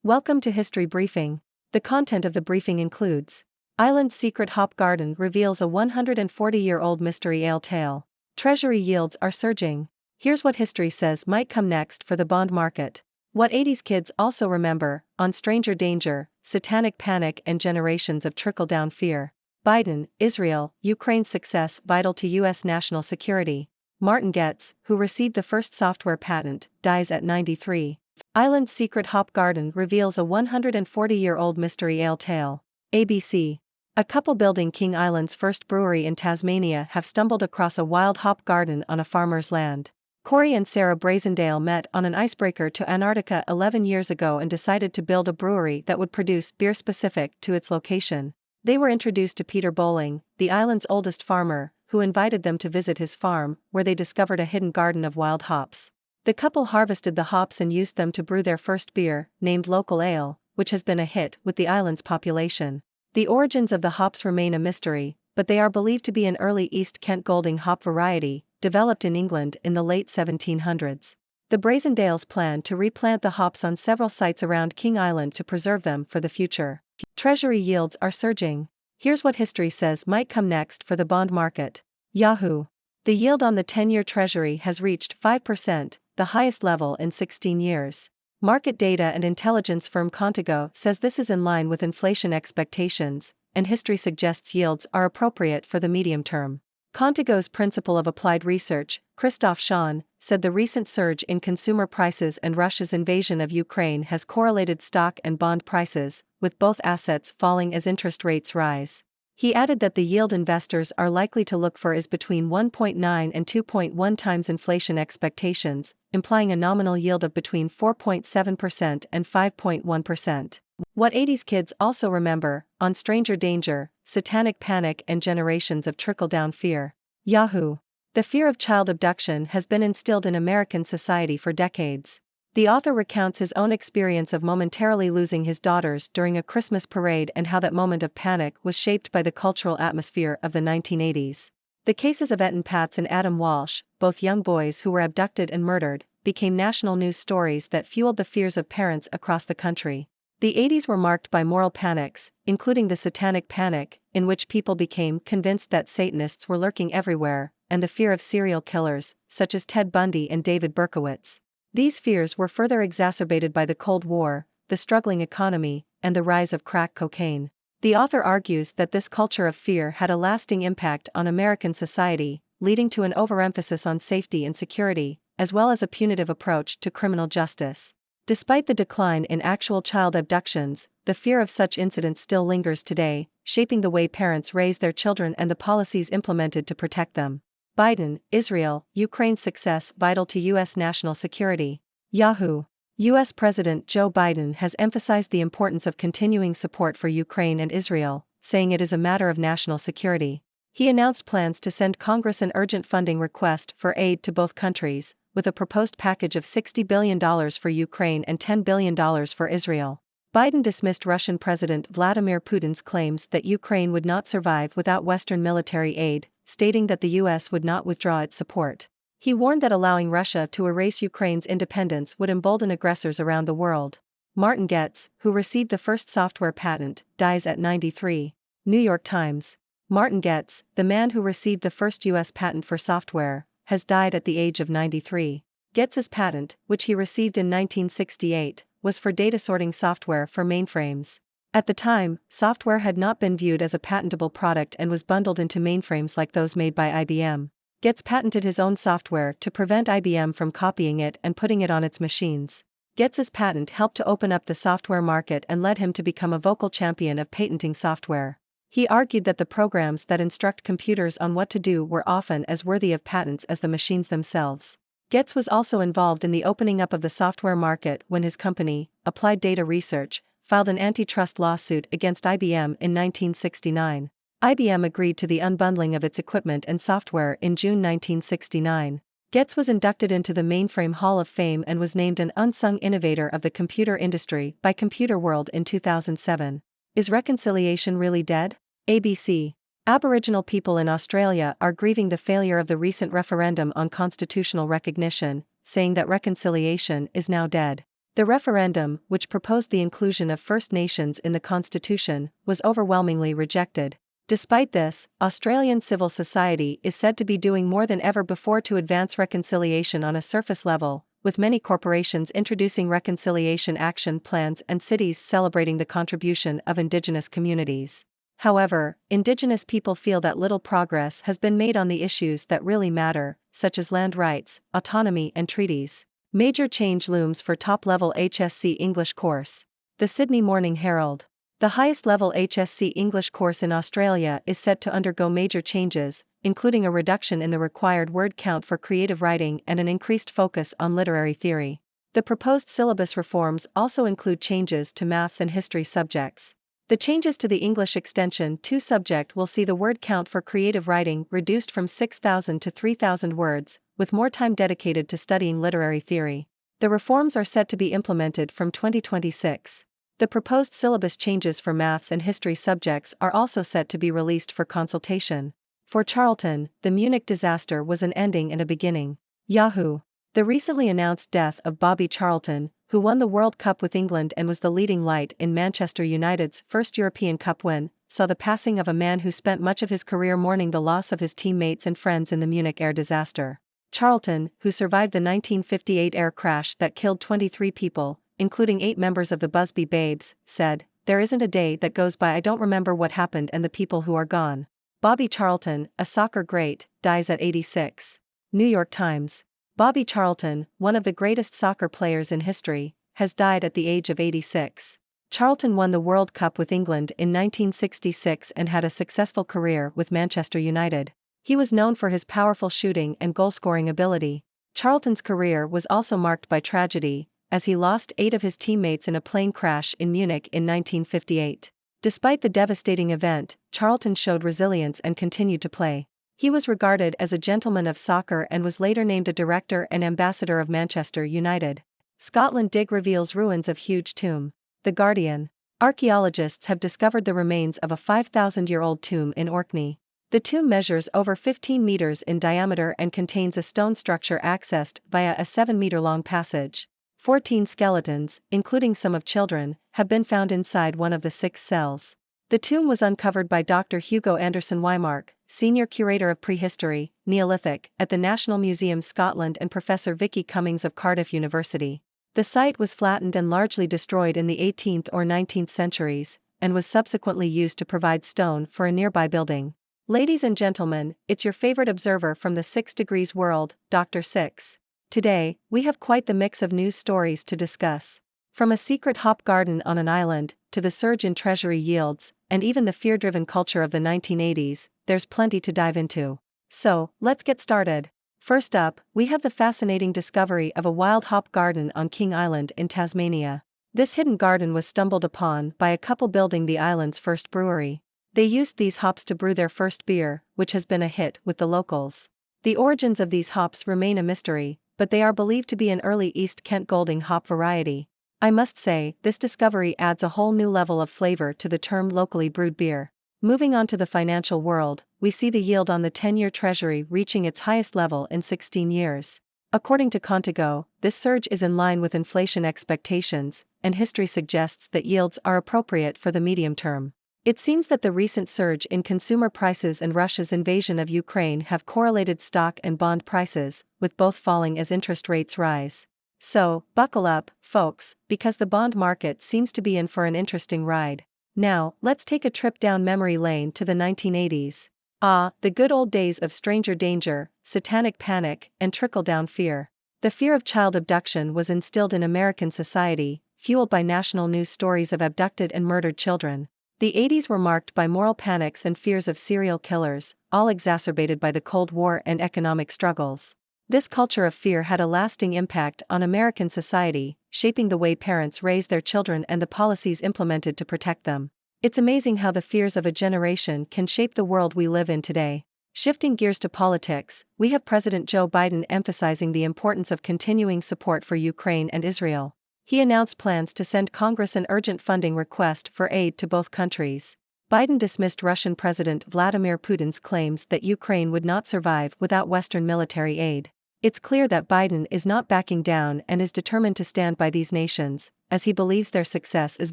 Welcome to History Briefing. The content of the briefing includes: Island's secret hop garden reveals a 140-year-old mystery ale tale. Treasury yields are surging. Here's what history says might come next for the bond market. What 80s kids also remember, on stranger danger, satanic panic and generations of trickle-down fear. Biden, Israel, Ukraine's success vital to U.S. national security. Martin Getz, who received the first software patent, dies at 93. Island's secret hop garden reveals a 140-year-old mystery ale tale. ABC. A couple building King Island's first brewery in Tasmania have stumbled across a wild hop garden on a farmer's land. Corey and Sarah Brazendale met on an icebreaker to Antarctica 11 years ago and decided to build a brewery that would produce beer specific to its location. They were introduced to Peter Bowling, the island's oldest farmer, who invited them to visit his farm, where they discovered a hidden garden of wild hops. The couple harvested the hops and used them to brew their first beer, named Local Ale, which has been a hit with the island's population. The origins of the hops remain a mystery, but they are believed to be an early East Kent Golding hop variety, developed in England in the late 1700s. The Brazendales plan to replant the hops on several sites around King Island to preserve them for the future. Treasury yields are surging. Here's what history says might come next for the bond market. Yahoo! The yield on the 10-year Treasury has reached 5%, the highest level in 16 years. Market data and intelligence firm Contigo says this is in line with inflation expectations, and history suggests yields are appropriate for the medium term. Contigo's principal of applied research, Christoph Schahn, said the recent surge in consumer prices and Russia's invasion of Ukraine has correlated stock and bond prices, with both assets falling as interest rates rise. He added that the yield investors are likely to look for is between 1.9 and 2.1 times inflation expectations, implying a nominal yield of between 4.7% and 5.1%. What 80s kids also remember, on stranger danger, satanic panic and generations of trickle-down fear. Yahoo! The fear of child abduction has been instilled in American society for decades. The author recounts his own experience of momentarily losing his daughters during a Christmas parade and how that moment of panic was shaped by the cultural atmosphere of the 1980s. The cases of Eton Patz and Adam Walsh, both young boys who were abducted and murdered, became national news stories that fueled the fears of parents across the country. The 80s were marked by moral panics, including the Satanic Panic, in which people became convinced that Satanists were lurking everywhere, and the fear of serial killers, such as Ted Bundy and David Berkowitz. These fears were further exacerbated by the Cold War, the struggling economy, and the rise of crack cocaine. The author argues that this culture of fear had a lasting impact on American society, leading to an overemphasis on safety and security, as well as a punitive approach to criminal justice. Despite the decline in actual child abductions, the fear of such incidents still lingers today, shaping the way parents raise their children and the policies implemented to protect them. Biden, Israel, Ukraine's success vital to U.S. national security. Yahoo! U.S. President Joe Biden has emphasized the importance of continuing support for Ukraine and Israel, saying it is a matter of national security. He announced plans to send Congress an urgent funding request for aid to both countries, with a proposed package of $60 billion for Ukraine and $10 billion for Israel. Biden dismissed Russian President Vladimir Putin's claims that Ukraine would not survive without Western military aid, stating that the U.S. would not withdraw its support. He warned that allowing Russia to erase Ukraine's independence would embolden aggressors around the world. Martin Getz, who received the first software patent, dies at 93. New York Times. Martin Getz, the man who received the first U.S. patent for software, has died at the age of 93. Getz's patent, which he received in 1968, was for data sorting software for mainframes. At the time, software had not been viewed as a patentable product and was bundled into mainframes like those made by IBM. Getz patented his own software to prevent IBM from copying it and putting it on its machines. Getz's patent helped to open up the software market and led him to become a vocal champion of patenting software. He argued that the programs that instruct computers on what to do were often as worthy of patents as the machines themselves. Getz was also involved in the opening up of the software market when his company, Applied Data Research, filed an antitrust lawsuit against IBM in 1969. IBM agreed to the unbundling of its equipment and software in June 1969. Getz was inducted into the Mainframe Hall of Fame and was named an unsung innovator of the computer industry by Computer World in 2007. Is reconciliation really dead? ABC. Aboriginal people in Australia are grieving the failure of the recent referendum on constitutional recognition, saying that reconciliation is now dead. The referendum, which proposed the inclusion of First Nations in the Constitution, was overwhelmingly rejected. Despite this, Australian civil society is said to be doing more than ever before to advance reconciliation on a surface level, with many corporations introducing reconciliation action plans and cities celebrating the contribution of Indigenous communities. However, Indigenous people feel that little progress has been made on the issues that really matter, such as land rights, autonomy, and treaties. Major change looms for top-level HSC English course. The Sydney Morning Herald. The highest-level HSC English course in Australia is set to undergo major changes, including a reduction in the required word count for creative writing and an increased focus on literary theory. The proposed syllabus reforms also include changes to maths and history subjects. The changes to the English Extension 2 subject will see the word count for creative writing reduced from 6,000 to 3,000 words, with more time dedicated to studying literary theory. The reforms are set to be implemented from 2026. The proposed syllabus changes for maths and history subjects are also set to be released for consultation. For Charlton, the Munich disaster was an ending and a beginning. Yahoo! The recently announced death of Bobby Charlton, who won the World Cup with England and was the leading light in Manchester United's first European Cup win, saw the passing of a man who spent much of his career mourning the loss of his teammates and friends in the Munich air disaster. Charlton, who survived the 1958 air crash that killed 23 people, including 8 members of the Busby Babes, said, "There isn't a day that goes by I don't remember what happened and the people who are gone." Bobby Charlton, a soccer great, dies at 86. New York Times. Bobby Charlton, one of the greatest soccer players in history, has died at the age of 86. Charlton won the World Cup with England in 1966 and had a successful career with Manchester United. He was known for his powerful shooting and goal-scoring ability. Charlton's career was also marked by tragedy, as he lost 8 of his teammates in a plane crash in Munich in 1958. Despite the devastating event, Charlton showed resilience and continued to play. He was regarded as a gentleman of soccer and was later named a director and ambassador of Manchester United. Scotland dig reveals ruins of huge tomb. The Guardian. Archaeologists have discovered the remains of a 5,000-year-old tomb in Orkney. The tomb measures over 15 meters in diameter and contains a stone structure accessed via a 7-meter-long passage. 14 skeletons, including some of children, have been found inside one of the 6 cells. The tomb was uncovered by Dr. Hugo Anderson Wymark, Senior Curator of Prehistory, Neolithic, at the National Museum Scotland and Professor Vicky Cummings of Cardiff University. The site was flattened and largely destroyed in the 18th or 19th centuries, and was subsequently used to provide stone for a nearby building. Ladies and gentlemen, it's your favorite observer from the 6 Degrees world, Dr. Six. Today, we have quite the mix of news stories to discuss. From a secret hop garden on an island, to the surge in Treasury yields, and even the fear-driven culture of the 1980s, there's plenty to dive into. So, let's get started. First up, we have the fascinating discovery of a wild hop garden on King Island in Tasmania. This hidden garden was stumbled upon by a couple building the island's first brewery. They used these hops to brew their first beer, which has been a hit with the locals. The origins of these hops remain a mystery, but they are believed to be an early East Kent Golding hop variety. I must say, this discovery adds a whole new level of flavor to the term locally brewed beer. Moving on to the financial world, we see the yield on the 10-year Treasury reaching its highest level in 16 years. According to Contigo, this surge is in line with inflation expectations, and history suggests that yields are appropriate for the medium term. It seems that the recent surge in consumer prices and Russia's invasion of Ukraine have correlated stock and bond prices, with both falling as interest rates rise. So, buckle up, folks, because the bond market seems to be in for an interesting ride. Now, let's take a trip down memory lane to the 1980s. Ah, the good old days of stranger danger, satanic panic, and trickle-down fear. The fear of child abduction was instilled in American society, fueled by national news stories of abducted and murdered children. The 80s were marked by moral panics and fears of serial killers, all exacerbated by the Cold War and economic struggles. This culture of fear had a lasting impact on American society, shaping the way parents raise their children and the policies implemented to protect them. It's amazing how the fears of a generation can shape the world we live in today. Shifting gears to politics, we have President Joe Biden emphasizing the importance of continuing support for Ukraine and Israel. He announced plans to send Congress an urgent funding request for aid to both countries. Biden dismissed Russian President Vladimir Putin's claims that Ukraine would not survive without Western military aid. It's clear that Biden is not backing down and is determined to stand by these nations, as he believes their success is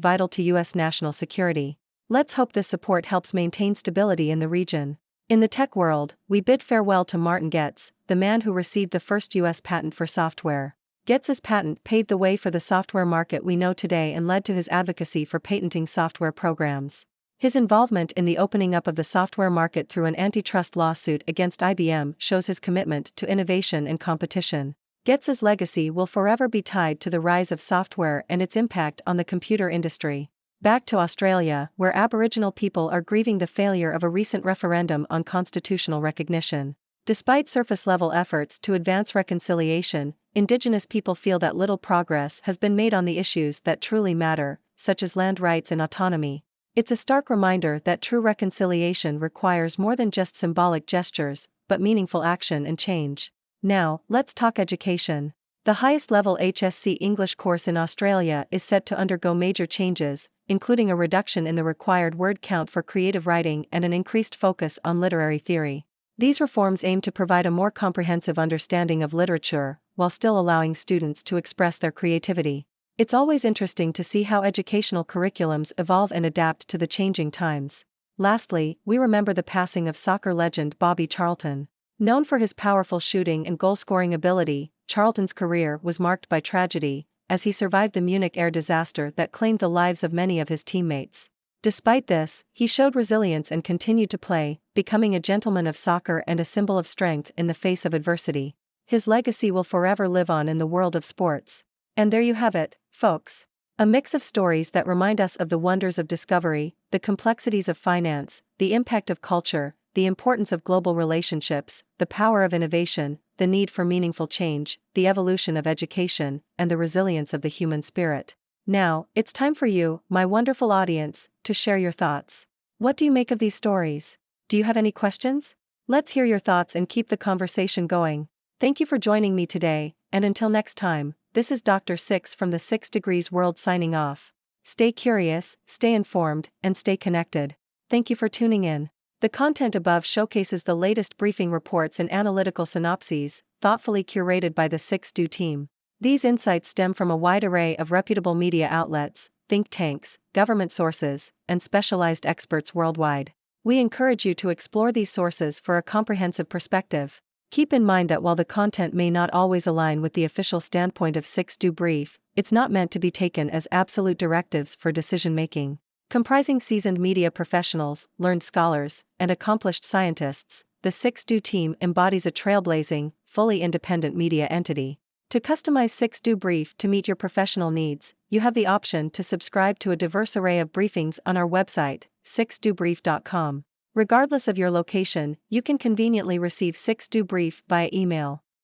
vital to U.S. national security. Let's hope this support helps maintain stability in the region. In the tech world, we bid farewell to Martin Getz, the man who received the first U.S. patent for software. Getz's patent paved the way for the software market we know today and led to his advocacy for patenting software programs. His involvement in the opening up of the software market through an antitrust lawsuit against IBM shows his commitment to innovation and competition. Getz's legacy will forever be tied to the rise of software and its impact on the computer industry. Back to Australia, where Aboriginal people are grieving the failure of a recent referendum on constitutional recognition. Despite surface-level efforts to advance reconciliation, Indigenous people feel that little progress has been made on the issues that truly matter, such as land rights and autonomy. It's a stark reminder that true reconciliation requires more than just symbolic gestures, but meaningful action and change. Now, let's talk education. The highest-level HSC English course in Australia is set to undergo major changes, including a reduction in the required word count for creative writing and an increased focus on literary theory. These reforms aim to provide a more comprehensive understanding of literature, while still allowing students to express their creativity. It's always interesting to see how educational curriculums evolve and adapt to the changing times. Lastly, we remember the passing of soccer legend Bobby Charlton. Known for his powerful shooting and goal-scoring ability, Charlton's career was marked by tragedy, as he survived the Munich air disaster that claimed the lives of many of his teammates. Despite this, he showed resilience and continued to play, becoming a gentleman of soccer and a symbol of strength in the face of adversity. His legacy will forever live on in the world of sports. And there you have it, folks. A mix of stories that remind us of the wonders of discovery, the complexities of finance, the impact of culture, the importance of global relationships, the power of innovation, the need for meaningful change, the evolution of education, and the resilience of the human spirit. Now, it's time for you, my wonderful audience, to share your thoughts. What do you make of these stories? Do you have any questions? Let's hear your thoughts and keep the conversation going. Thank you for joining me today, and until next time, this is Dr. Six from the 6 Degrees World signing off. Stay curious, stay informed, and stay connected. Thank you for tuning in. The content above showcases the latest briefing reports and analytical synopses, thoughtfully curated by the 6Do team. These insights stem from a wide array of reputable media outlets, think tanks, government sources, and specialized experts worldwide. We encourage you to explore these sources for a comprehensive perspective. Keep in mind that while the content may not always align with the official standpoint of 6Do Brief, it's not meant to be taken as absolute directives for decision-making. Comprising seasoned media professionals, learned scholars, and accomplished scientists, the 6Do team embodies a trailblazing, fully independent media entity. To customize 6Do Brief to meet your professional needs, you have the option to subscribe to a diverse array of briefings on our website, 6dobrief.com. Regardless of your location, you can conveniently receive 6Do Brief via email.